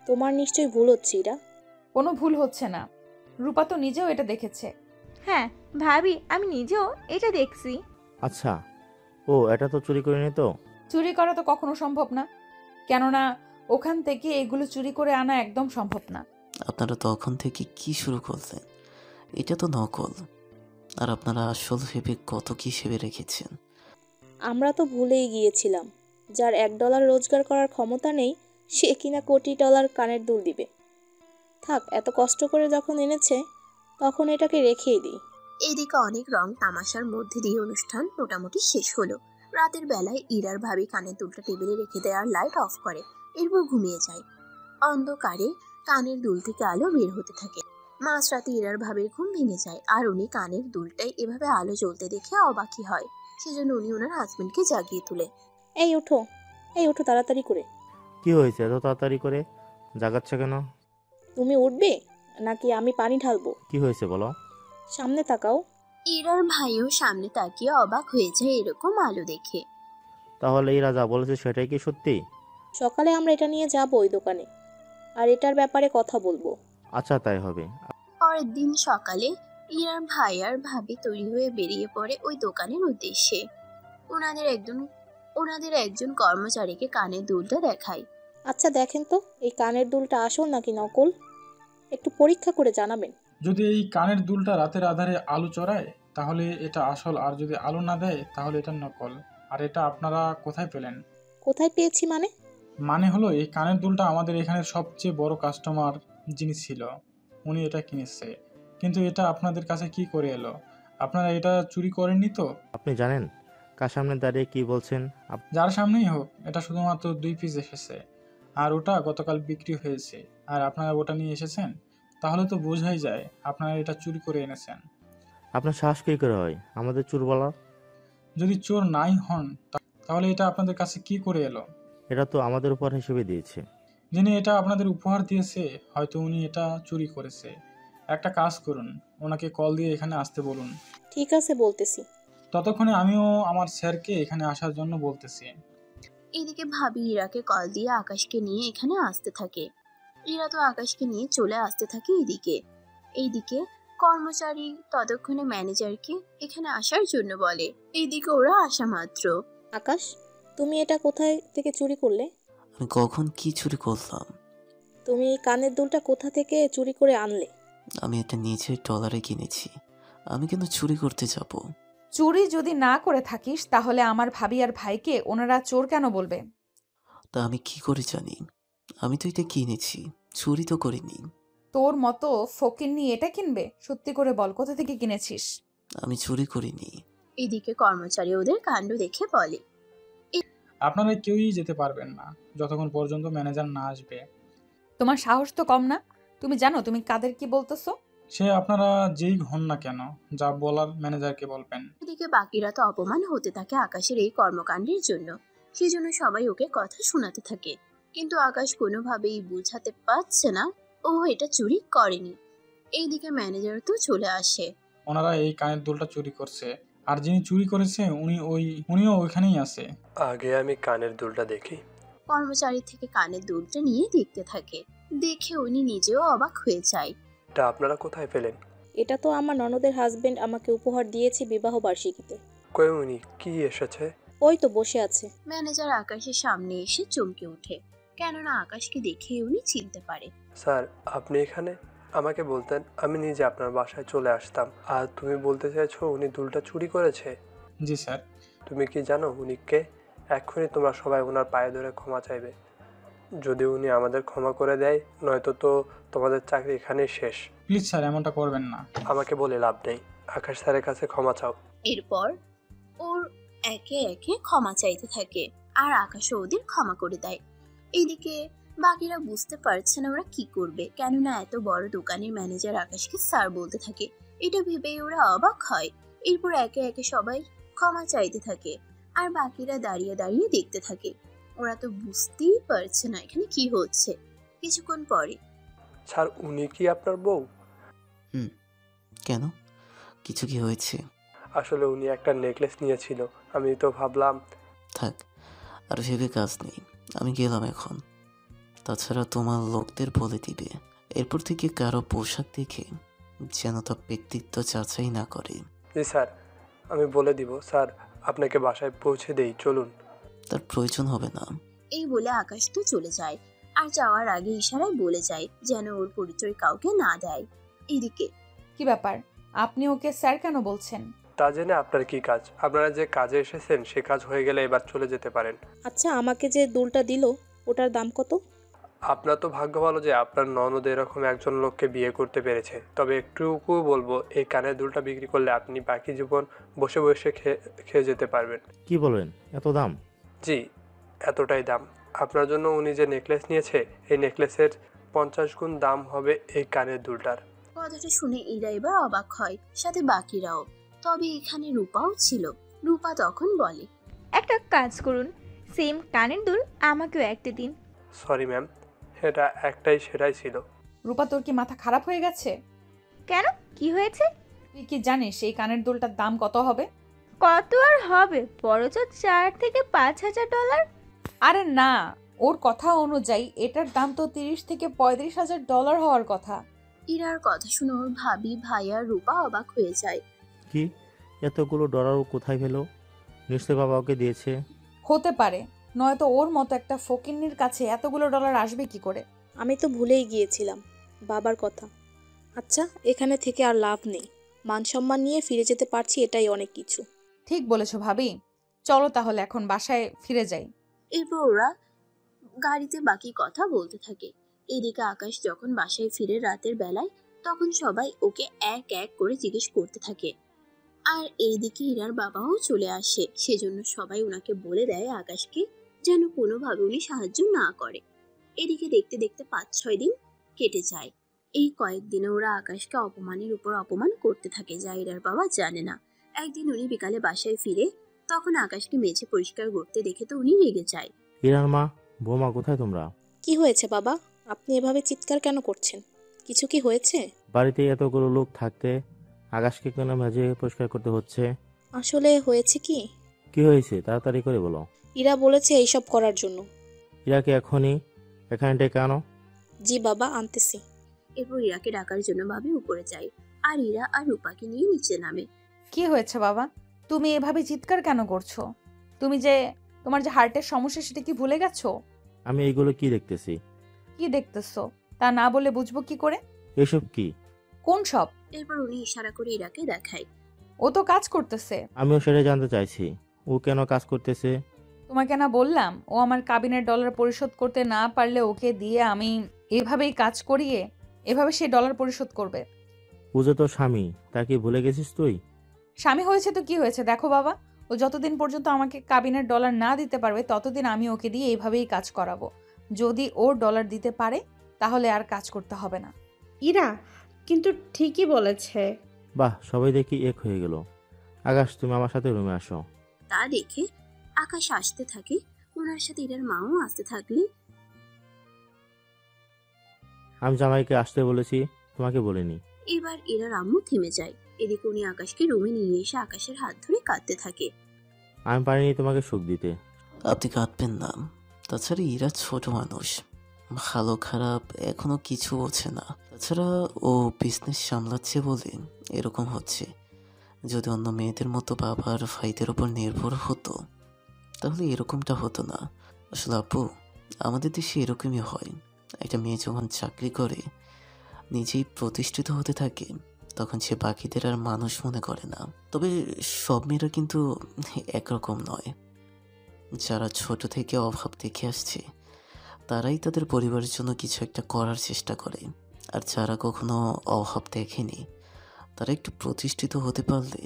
তোমার নিশ্চয়ই ভুল হচ্ছে ইরা। কোনো ভুল হচ্ছে না, রূপা তো নিজেও এটা দেখেছে। হ্যাঁ ভাবি, আমি নিজেও এটা দেখছি। আচ্ছা, ও এটা তো চুরি করেনি তো? চুরি করা তো কখনো সম্ভব না, কেননা ওখান থেকে এগুলো চুরি করে আনা একদম সম্ভব না। আপনারা তখন থেকে কি শুরু করলেন? এটা তো নকল। আর আপনারা আসল ভেবে কত কি ভেবে রেখেছেন। আমরা তো ভুলেই গিয়েছিলাম, যার $1 রোজগার করার ক্ষমতা নেই সে কিনা কোটি ডলার কানের দুল দিবে। থাক, এত কষ্ট করে যখন এনেছে তখন এটাকে রেখেই দিই। এদিকে অনেক রং তামাশার মধ্যে দিয়ে অনুষ্ঠান মোটামুটি শেষ হলো। রাতের বেলায় ইরার ভাবি কানের দুলটা টেবিলে রেখে দেওয়ার লাইট অফ করে, এরপর ঘুমিয়ে যায়। অন্ধকারে কানের দুল থেকে আলো বের হতে থাকে। মাঝরাতে ইরার ভাবির ঘুম ভেঙে যায়, আর উনি কানের দুলটাই এভাবে আলো জ্বলতে দেখে অবাকই হয়। সেজন্য উনি ওনার হাজবেন্ডকে জাগিয়ে তুলে, এই ওঠো, এই ওঠো তাড়াতাড়ি করে। কি হয়েছে এত তাড়াতাড়ি করে জাগাচ্ছ কেন? তুমি উঠবে নাকি আমি পানি ঢালবো? কি হয়েছে বলো। সামনে তাকাও। ইরার ভাইও সামনে তাকিয়ে অবাক হয়ে যায় এরকম আলো দেখে। তাহলে এরা যা বলেছে সেটাই কি সত্যি? সকালে আমরা এটা নিয়ে যাব ওই দোকানে, আর এটার ব্যাপারে কথা বলবো। আচ্ছা, তাই হবে। পরের দিন সকালে ইরার ভাই আর ভাবি তৈরি হয়ে বেরিয়ে পড়ে ওই দোকানের উদ্দেশ্যে। ওনাদের একজন কর্মচারীকে কানের দুলটা দেখায়। আচ্ছা দেখেন তো, এই কানের দুলটা আসল নাকি নকল, একটু পরীক্ষা করে জানাবেন। যদি এই কানের দুলটা রাতের আধারে আলো চড়ায় তাহলে এটা আসল, আর যদি আলো না দেয় তাহলে এটা নকল। আর এটা আপনারা কোথায় পেলেন? কোথায় পেয়েছি মানে? মানে হলো এই কানের দুলটা আমাদের এখানের সবচেয়ে বড় কাস্টমার যিনি ছিল উনি এটা কিনেছে, কিন্তু এটা আপনাদের কাছে কি করে এলো? আপনারা এটা চুরি করেননি তো? আপনি জানেন কার সামনে দাঁড়িয়ে কি বলছেন? যার সামনেই হোক, এটা শুধুমাত্র 2 পিস এসেছে, আর ওটা গতকাল বিক্রি হয়েছে, আর আপনারা ওটা নিয়ে এসেছেন, তাহলে তো বোঝাই যায় আপনারা এটা চুরি করে এনেছেন। আপনার সাহস কী করে হয় আমাদের চোর বলার? যদি চোর নাই হন তাহলে এটা আপনাদের কাছে কি করে এলো? এটা তো আমাদের উপর হিসেবে দিয়েছে। যিনি এটা আপনাদের উপহার দিয়েছে হয়তো উনি এটা চুরি করেছে। একটা কাজ করুন, ওনাকে কল দিয়ে এখানে আসতে বলুন। ঠিক আছে, বলতেছি। ততক্ষণে আমিও আমার স্যারকে এখানে আসার জন্য বলতেছি। এদিকে ভাবি ইরাকে কল দিয়ে আকাশকে নিয়ে এখানে আসতে থাকে। ইরা তো আকাশকে নিয়ে চলে আসতে থাকে এইদিকে কর্মচারী ততক্ষণে ম্যানেজারকে এখানে আসার জন্য বলে। এইদিকে ওরা আসা মাত্র, আকাশ, তুমি এটা কোথায় থেকে চুরি করলে? আমি কখন কি চুরি করলাম? তুমি এই কানের দুলটা কোথা থেকে চুরি করে আনলে? আমি এটা নিজের ডলারে কিনেছি। আমি কিন্তু চুরি করতে যাব? চুরি যদি না করে থাকিস তাহলে আমার ভাবি আর ভাইকে ওনারা চোর কেন বলবে? তা আমি কি করে জানি? আমি তো এটা কিনেছি, চুরি তো করিনি। তোর মতো ফকিন্নি এটা কিনবে? সত্যি করে বল, কোথা থেকে কিনেছিস? আমি চুরি করিনি। এদিকে কর্মচারী ওদের কাণ্ড দেখে বলে, আপনারা কেউই যেতে পারবেন না যতক্ষণ পর্যন্ত ম্যানেজার না আসবে। তোমার সাহস তো কম না। তুমি জানো তুমি কাদের কি বলতেছো? সে আপনারা যেই হন না কেন, যা বলার ম্যানেজারকে বলবেন। এদিকে বাকিরা তো অপমান হতে থাকে আকাশের এই কর্মকাণ্ডের জন্য। সেজন্য সবাই ওকে কথা শোনাতে থাকে, কিন্তু আকাশ কোনোভাবেই বুঝাতে পারছে না ও এটা চুরি করেনি। এইদিকে ম্যানেজার তো চলে আসে। ওনারা এই কানের দুলটা চুরি করছে, আর যিনি চুরি করেছে উনিও ওইখানেই আছে। আগে আমি কানের দুলটা দেখি। কর্মচারী থেকে কানের দুলটা নিয়ে দেখতে থাকে, দেখে উনি নিজেও অবাক হয়ে যায়। এটা আপনারা কোথায় পেলেন? এটা তো আমার ননদের হাজবেন্ড আমাকে উপহার দিয়েছে বিবাহ বার্ষিকীতে। কই উনি কি এসেছে? ওই তো বসে আছে। ম্যানেজার আকাশের সামনে এসে চমকে ওঠে, কেননা আকাশকে দেখে উনি চিনতে পারে। স্যার, আপনি এখানে? আমাকে বলতেন আমি নিজে আপনার বাসায় চলে আসতাম। আর তুমি বলতে চাইছো উনি দুলটা চুরি করেছে? জি স্যার। তুমি কি জানো উনি কে? এক্ষুনি তোমরা সবাই ওনার পায়ে ধরে ক্ষমা চাইবে। যদি উনি আমাদের ক্ষমা করে দেয়, নয়তো তো তোমাদের চাকরি এখানেই শেষ। প্লিজ স্যার, এমনটা করবেন না। আমাকে বলে লাভ নেই, আকাশ স্যারের কাছে ক্ষমা চাও। এরপর ওর একে একে ক্ষমা চাইতে থাকে, আর আকাশও ওদের ক্ষমা করে দেয়। এইদিকে বাকিরা বুঝতে পারছে না ওরা কি করবে, কেননা এত বড় দোকানের ম্যানেজার আকাশকে স্যার বলতে থাকে। এটা ভেবেই ওরা অবাক হয়। এরপর একে একে সবাই ক্ষমা চাইতে থাকে, আর বাকিরা দাঁড়িয়ে দাঁড়িয়ে দেখতে থাকে। ওরা তো বুঝতেই পারছে না এখানে কি হচ্ছে। কিছুক্ষণ পরে, স্যার উনি কি আপনার বউ? কেন, কিছু কি হয়েছে? আসলে উনি একটা নেকলেস নিয়েছিল, আমি তো ভাবলাম। থাক, আর ভেবে কাজ নেই, আমি গেলাম এখন। তাছাড়া তোমার লোকদের বলে দিবে এরপর থেকে কারো পোশাক দেখে যেন তার ব্যক্তিত্ব যাচাই না করে। জি স্যার, আমি বলে দিব। স্যার, আপনাকে বাসায় পৌঁছে দেই, চলুন। তার প্রয়োজন হবে না। এই বলে আকাশ তো চলে যায়, আর যাওয়ার আগে ইশারায় বলে যায় যেন ওর পরিচয় কাউকে না দেয়। এদিকে কি ব্যাপার, আপনি ওকে স্যার কেন বলছেন? তা জেনে আপনার কি কাজ? আপনারা যে কাজে এসেছেন সে কাজ হয়ে গেলে এবার চলে যেতে পারেন। আচ্ছা, আমাকে যে দুলটা দিল ওটার দাম কত? আপনার তো ভাগ্য ভালো যে আপনার ননদ এরকম একজন লোককে বিয়ে করতে পেরেছে। তবে একটুকু বলবো, এই কানের দুলটা বিক্রি করলে আপনি বাকি জীবন বসে বসে খেয়ে যেতে পারবেন। কি বলেন, এত দাম? জি, এতটাই দাম। আপনার জন্য উনি যে নেকলেস নিয়েছে, এই নেকলেসের 50 গুণ দাম হবে এই কানের দুলটার। কথাটা শুনে ইরা এবার অবাক হয়, সাথে বাকিরাও। তবে এখানে রূপাও ছিল। রূপা তখন বলে, একটা কাজ করুন, সেম কানের দুল আমাকেও একটা দিন। সরি ম্যাম, এটা একটাই সেটাই ছিল। রূপা, তোর কি মাথা খারাপ হয়ে গেছে? কেন, কি হয়েছে? তুই কি জানিস এই কানের দুলটার দাম কত হবে? কত আর হবে, বড়জোর 4 থেকে 5 হাজার ডলার। আরে না, ওর কথা অনুযায়ী এটার দাম তো 30 থেকে 35 হাজার ডলার হওয়ার কথা। ইরার কথা শুনে ওর ভাবি, ভাইয়া, রূপা অবাক হয়ে যায়। কি, এতগুলো ডলার ও কোথায় পেল? নিশ্চয় বাবা ওকে দিয়েছে। হতে পারে, নয়তো ওর মতো একটা ফকিন্নির কাছে এতগুলো ডলার আসবে কি করে? আমি তো ভুলেই গিয়েছিলাম বাবার কথা। আচ্ছা, এখানে থেকে আর লাভ নেই। মান সম্মান নিয়ে ফিরে যেতে পারছি, এটাই অনেক কিছু। ঠিক বলেছো ভাবি, চলো তাহলে এখন বাসায় ফিরে যাই। এরপর ওরা গাড়িতে বাকি কথা বলতে থাকে। এদিকে আকাশ যখন বাসায় ফিরে রাতের বেলায়, তখন সবাই ওকে এক এক করে জিজ্ঞেস করতে থাকে। আর এইদিকে ইরার বাবাও চলে আসে। সেজন্য সবাই ওনাকে বলে দেয় আকাশকে যেন কোনোভাবে উনি সাহায্য না করে। এদিকে দেখতে দেখতে 5-6 দিন কেটে যায়। এই কয়েকদিনে ওরা আকাশকে অপমানের উপর অপমান করতে থাকে, যা ইরার বাবা জানে না। একদিন উনি বিকালে বাসায় ফিরে তখন আকাশকে মেঝে পরিষ্কার করতে দেখে তো উনি রেগে যায়। হিরার মা, বৌমা, কোথায় তোমরা? কি হয়েছে বাবা, আপনি এভাবে চিৎকার কেন করছেন? কিছু কি হয়েছে? বাড়িতে এতগুলো লোক থাকতে আকাশকে কেন মেঝে পরিষ্কার করতে হচ্ছে? আসলে হয়েছে কি, কি হয়েছে তাড়াতাড়ি করে বলো। ইরা বলেছে এইসব করার জন্য। ইরাকে এখনই এখানে ডেকে আনো। জি বাবা, আনতেছি। এরপর ইরাকে ডাকার জন্য ভাবি উপরে যায়, আর ইরা আর রূপাকে নিয়ে নিচে নামে। কি হয়েছে বাবা, তুমি এভাবে চিৎকার কেন করছো? তোমার যে হার্টের সমস্যা সেটা কি ভুলে গেছো? আমি এইগুলো কি দেখতেছি? কি দেখতেছো তা না বলে বুঝবো কি করে? এসব কি? কোন সব? এরপর উনি ইশারা করে ইরাকে দেখায়। ও তো কাজ করতেছে। আমিও সেটা জানতে চাইছি, ও কেন কাজ করতেছে? তোমাকে না বললাম, ও আমার কাবিনের ডলার পরিশোধ করতে না পারলে ওকে দিয়ে আমি এভাবেই কাজ করিয়ে এভাবে সে ডলার পরিশোধ করবে। ও যে তোর স্বামী, তা কি ভুলে গেছিস তুই? স্বামী হয়েছে তো কি হয়েছে, দেখো বাবা, ও যতদিন পর্যন্ত আমাকে কাবিনের ডলার না দিতে পারবে ততদিন আমি ওকে দিয়ে এইভাবেই কাজ করাবো। যদি ওর ডলার দিতে পারে তাহলে আর কাজ করতে হবে না। ইরা কিন্তু ঠিকই বলেছে। বাহ, সবাই দেখি এক হয়ে গেল। আকাশ, তুমি আমার সাথে রুমে আসো। তা দেখে আকাশ আসতে থাকে। ওনার সাথে ইরার মাও আসতে থাকলে আমি জামাইকে আসতে বলেছি, তোমাকে বলিনি। এবার ইরার আম্মু থেমে যায়। এদিকে উনি আকাশকে রুমে নিয়ে এসে আকাশের হাত ধরে কাঁদতে থাকে। আমি পারিনি তোমাকে সুখ দিতে। আপনি কাঁদবেন না, তাছাড়া ইরা ছোট মানুষ, ভালো খারাপ এখনো কিছু বোঝে না। তাছাড়া ও বিজনেস সামলাচ্ছে বলে এরকম হচ্ছে। যদি অন্য মেয়েদের মতো বাবা আর ভাইদের উপর নির্ভর হতো তাহলে এরকমটা হতো না। আসলে আপু, আমাদের দেশে এরকমই হয়। একটা মেয়ে যখন চাকরি করে নিজেই প্রতিষ্ঠিত হতে থাকে তখন সে বাকিদের আর মানুষ মনে করে না। তবে সব মেয়েরা কিন্তু একরকম নয়। যারা ছোট থেকে অভাব দেখে আসছে তারাই তাদের পরিবারের জন্য কিছু একটা করার চেষ্টা করে, আর যারা কখনো অভাব দেখেনি তারা একটু প্রতিষ্ঠিত হতে পারলে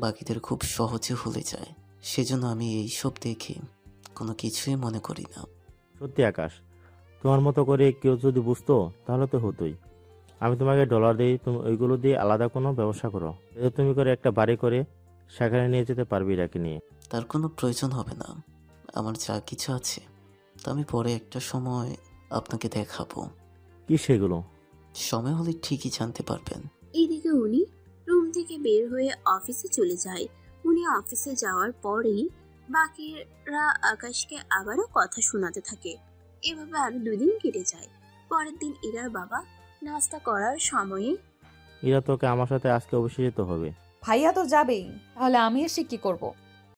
বাকিদের খুব সহজে ভুলে যায়। সেজন্য আমি এইসব দেখে কোনো কিছুই মনে করি না। সত্যি আকাশ, তোমার মতো করে কেউ যদি বুঝতো তাহলে তো হতোই। আমি তোমাকে ডলার দিই, তুমি ওইগুলো দিয়ে আলাদা কোনো ব্যবসা করো। এতে তুমি করে একটা বাড়ি করে সেখানে নিয়ে যেতে পারবে ইরাকে নিয়ে। তার কোনো প্রয়োজন হবে না। আমার যা কিছু আছে তা আমি পরে একটা সময় আপনাকে দেখাবো। কি সেগুলো? সময় হলে ঠিকই জানতে পারবেন। এইদিকে উনি রুম থেকে বের হয়ে অফিসে চলে যায়। উনি অফিসে যাওয়ার পরেই বাকিরা আকাশকে আবারও কথা শোনাতে থাকে। এভাবে আরো 2 দিন কেটে যায়। পরের দিন ইরার বাবা নাস্তা করার সময়ে ইরা, তোকে আমার সাথে আজকে অবশ্যই যেতে হবে। ভাইয়া তো যাবেই, তাহলে আমি এসে কি করব?